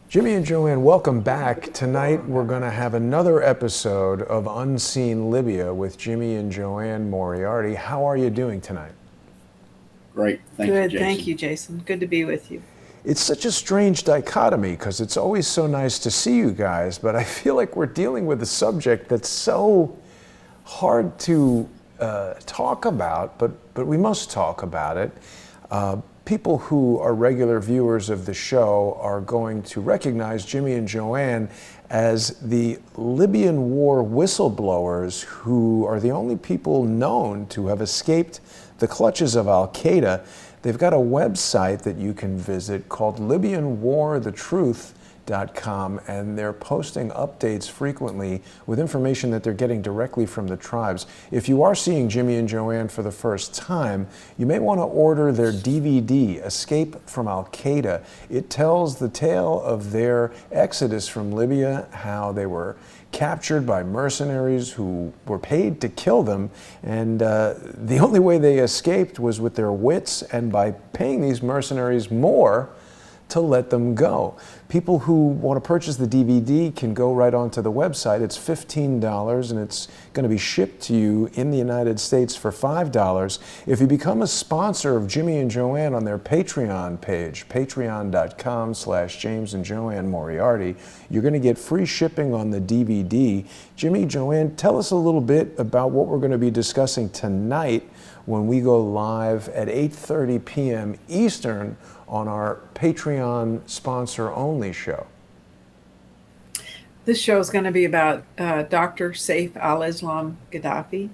Jimmy and JoAnne, welcome back. Tonight we're going to have another episode of Unseen Libya with Jimmy and JoAnne Moriarty. How are you doing tonight? Great. Good. Thank you, Jason. Good to be with you. It's such a strange dichotomy because it's always so nice to see you guys, but I feel like we're dealing with a subject that's so hard to talk about, but we must talk about it. People who are regular viewers of the show are going to recognize Jimmy and JoAnne as the Libyan war whistleblowers who are the only people known to have escaped the clutches of Al Qaeda. They've got a website that you can visit called LibyanWarTheTruth.com, and they're posting updates frequently with information that they're getting directly from the tribes. If you are seeing Jimmy and JoAnne for the first time, you may want to order their DVD, Escape from Al Qaeda. It tells the tale of their exodus from Libya, how they were captured by mercenaries who were paid to kill them, and the only way they escaped was with their wits and by paying these mercenaries more to let them go. People who want to purchase the DVD can go right onto the website. It's $15 and it's going to be shipped to you in the United States for $5. If you become a sponsor of Jimmy and JoAnne on their Patreon page, patreon.com/James and JoAnne Moriarty, you're going to get free shipping on the DVD. Jimmy, JoAnne, tell us a little bit about what we're going to be discussing tonight when we go live at 8:30 p.m. Eastern on our Patreon sponsor-only show. This show is going to be about Dr. Saif al Islam Gaddafi.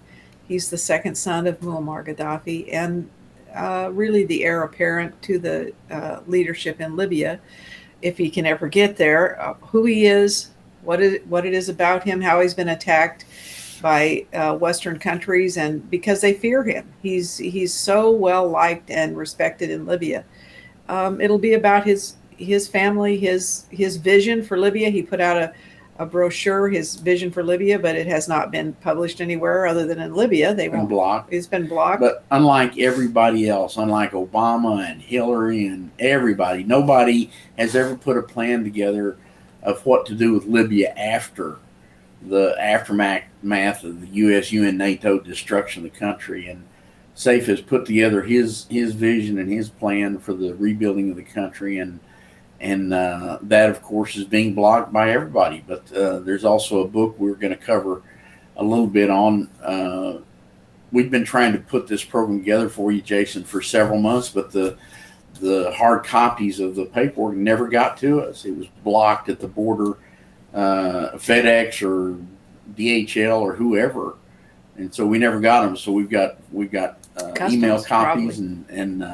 He's the second son of Muammar Gaddafi and really the heir apparent to the leadership in Libya, if he can ever get there. Who he is, what it is about him, how he's been attacked by Western countries, and because they fear him. He's so well liked and respected in Libya. It'll be about his family, his vision for Libya. He put out a brochure, his vision for Libya, but it has not been published anywhere other than in Libya. They've been blocked. It's been blocked. But unlike everybody else, unlike Obama and Hillary and everybody, nobody has ever put a plan together of what to do with Libya after the aftermath of the U.S., UN, NATO destruction of the country. And Saif has put together his vision and his plan for the rebuilding of the country, and that, of course, is being blocked by everybody. But there's also a book we're going to cover a little bit on. We've been trying to put this program together for you, Jason, for several months, but the hard copies of the paperwork never got to us. It was blocked at the border, FedEx or DHL or whoever. And so we never got them. So we've got email copies and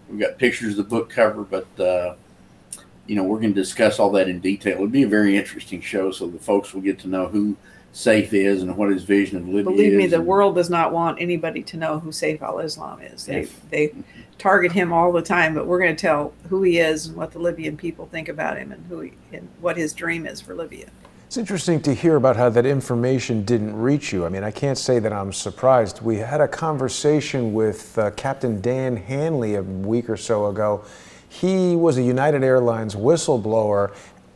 we've got pictures of the book cover. But we're going to discuss all that in detail. It'll be a very interesting show, so the folks will get to know who Saif is and what his vision of Libya is. Believe me, the world does not want anybody to know who Saif al Islam is. They target him all the time, but we're going to tell who he is and what the Libyan people think about him and and what his dream is for Libya. It's interesting to hear about how that information didn't reach you. I mean, I can't say that I'm surprised. We had a conversation with Captain Dan Hanley a week or so ago. He was a United Airlines whistleblower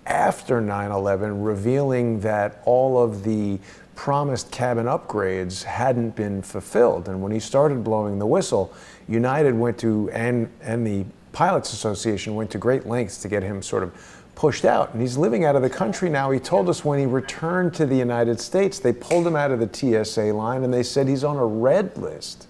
after 9/11, revealing that all of the promised cabin upgrades hadn't been fulfilled. And when he started blowing the whistle, United went to, and the Pilots Association went to great lengths to get him sort of pushed out, and he's living out of the country now. He told us when he returned to the United States, they pulled him out of the TSA line and they said he's on a red list.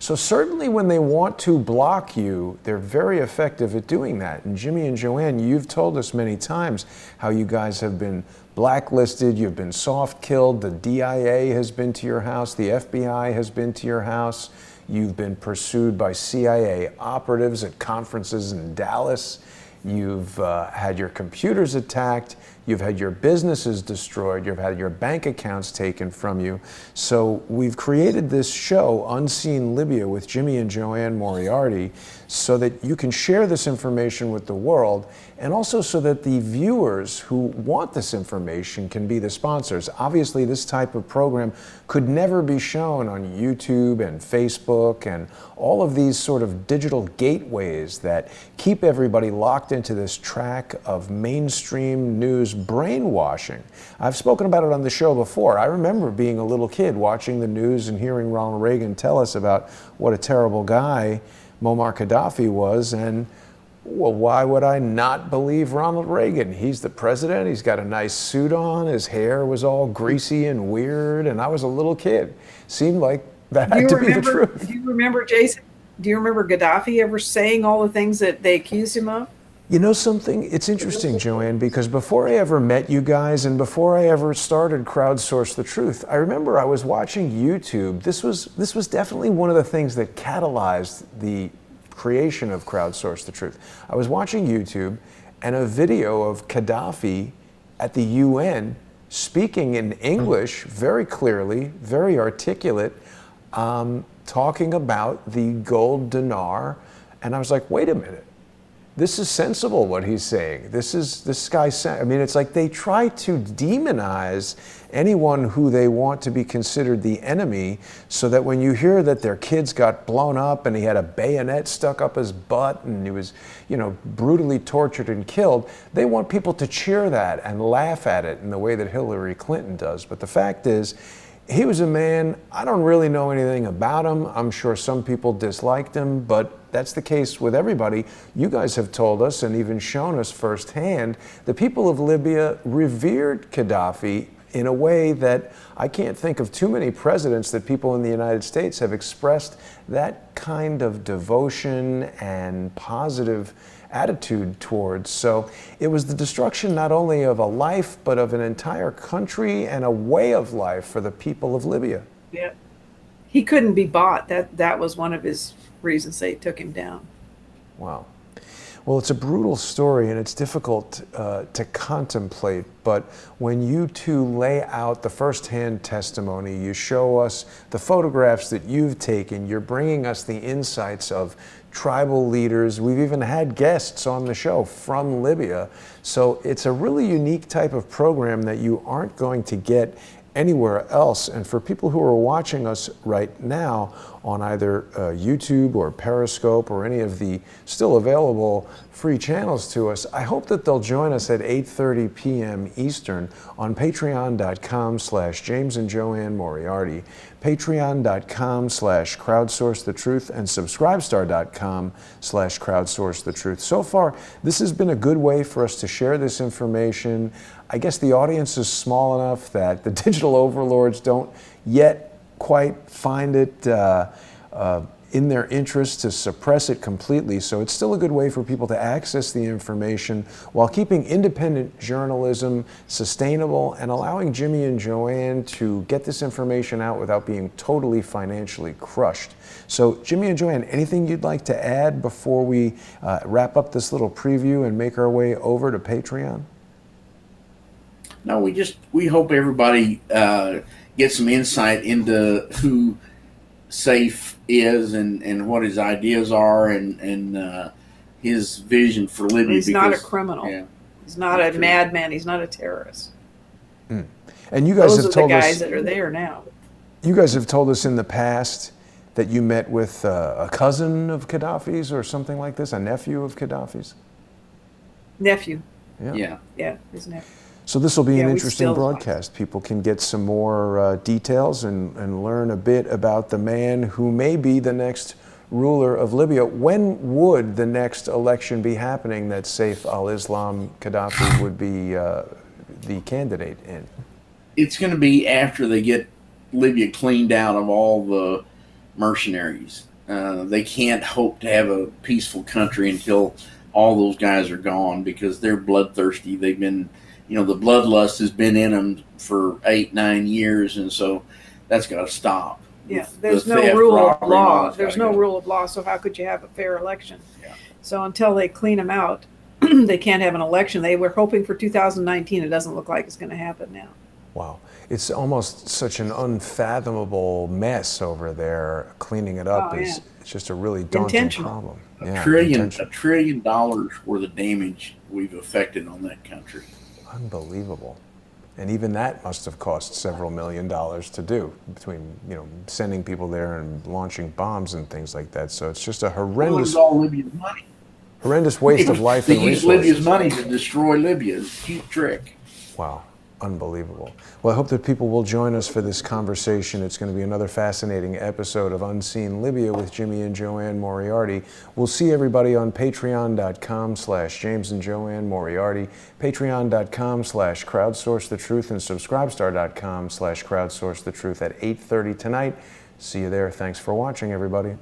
So certainly when they want to block you, they're very effective at doing that. And Jimmy and JoAnne, you've told us many times how you guys have been blacklisted, you've been soft-killed, the DIA has been to your house, the FBI has been to your house, you've been pursued by CIA operatives at conferences in Dallas. You've had your computers attacked, you've had your businesses destroyed, you've had your bank accounts taken from you. So we've created this show, Unseen Libya, with Jimmy and JoAnne Moriarty, so that you can share this information with the world, and also so that the viewers who want this information can be the sponsors. Obviously, this type of program could never be shown on YouTube and Facebook and all of these sort of digital gateways that keep everybody locked locked into this track of mainstream news brainwashing. I've spoken about it on the show before. I remember being a little kid watching the news and hearing Ronald Reagan tell us about what a terrible guy Muammar Gaddafi was, and well, why would I not believe Ronald Reagan? He's the president, he's got a nice suit on, his hair was all greasy and weird, and I was a little kid. Seemed like that had to be the truth. Do you remember, Jason? Do you remember Gaddafi ever saying all the things that they accused him of? You know something? It's interesting, JoAnne, because before I ever met you guys and before I ever started Crowdsource the Truth, I remember I was watching YouTube. This was definitely one of the things that catalyzed the creation of Crowdsource the Truth. I was watching YouTube and a video of Gaddafi at the UN speaking in English very clearly, very articulate, talking about the gold dinar, and I was like, wait a minute, this is sensible what he's saying. This guy's, I mean, it's like they try to demonize anyone who they want to be considered the enemy, so that when you hear that their kids got blown up and he had a bayonet stuck up his butt and he was, you know, brutally tortured and killed, they want people to cheer that and laugh at it in the way that Hillary Clinton does. But the fact is, he was a man, I don't really know anything about him. I'm sure some people disliked him, but that's the case with everybody. You guys have told us and even shown us firsthand, the people of Libya revered Gaddafi in a way that I can't think of too many presidents that people in the United States have expressed that kind of devotion and positive attitude towards. So it was the destruction not only of a life, but of an entire country and a way of life for the people of Libya. Yeah. He couldn't be bought. That was one of his reasons they took him down. Wow. Well, it's a brutal story and it's difficult to contemplate, but when you two lay out the firsthand testimony, you show us the photographs that you've taken, you're bringing us the insights of tribal leaders. We've even had guests on the show from Libya. So it's a really unique type of program that you aren't going to get anywhere else. And for people who are watching us right now on either YouTube or Periscope or any of the still available free channels to us, I hope that they'll join us at 8:30 p.m. Eastern on patreon.com/James and JoAnne Moriarty, patreon.com/crowdsourcethetruth, and subscribestar.com/crowdsourcethetruth. So far, this has been a good way for us to share this information. I guess the audience is small enough that the digital overlords don't yet quite find it in their interest to suppress it completely. So it's still a good way for people to access the information while keeping independent journalism sustainable and allowing Jimmy and JoAnne to get this information out without being totally financially crushed. So Jimmy and JoAnne, anything you'd like to add before we wrap up this little preview and make our way over to Patreon? No, we hope everybody gets some insight into who Saif is and what his ideas are and his vision for Libya. He's not a criminal. Yeah, he's not a madman. He's not a terrorist. Mm. And you guys Those have are the told us guys that are there now. You guys have told us in the past that you met with a cousin of Gaddafi's or something like this, a nephew of Gaddafi's. Nephew. Yeah. Yeah, his nephew. So this will be an we interesting still broadcast. People can get some more details and learn a bit about the man who may be the next ruler of Libya. When would the next election be happening that Saif al Islam Gaddafi would be the candidate in? It's going to be after they get Libya cleaned out of all the mercenaries. They can't hope to have a peaceful country until all those guys are gone, because they're bloodthirsty. They've been, you know, the bloodlust has been in them for 8-9 years, and so that's got to stop. Yeah, there's no rule of law. There's no rule of law, so how could you have a fair election? Yeah. So until they clean them out, they can't have an election. They were hoping for 2019. It doesn't look like it's going to happen now. Wow. It's almost such an unfathomable mess over there. Cleaning it up is it's just a really daunting problem. $1 trillion worth of damage we've affected on that country. Unbelievable. And even that must have cost several $1 million to do, between, you know, sending people there and launching bombs and things like that. So it's just a horrendous. Well, it was all Libyan money. Horrendous waste of life They and use resources. Libya's money to destroy Libya. It's a cute trick. Wow, unbelievable. Well, I hope that people will join us for this conversation. It's going to be another fascinating episode of Unseen Libya with Jimmy and JoAnne Moriarty. We'll see everybody on patreon.com/James and JoAnne Moriarty, patreon.com/crowdsourcethetruth, and subscribestar.com/crowdsourcethetruth at 8:30 tonight. See you there. Thanks for watching, everybody.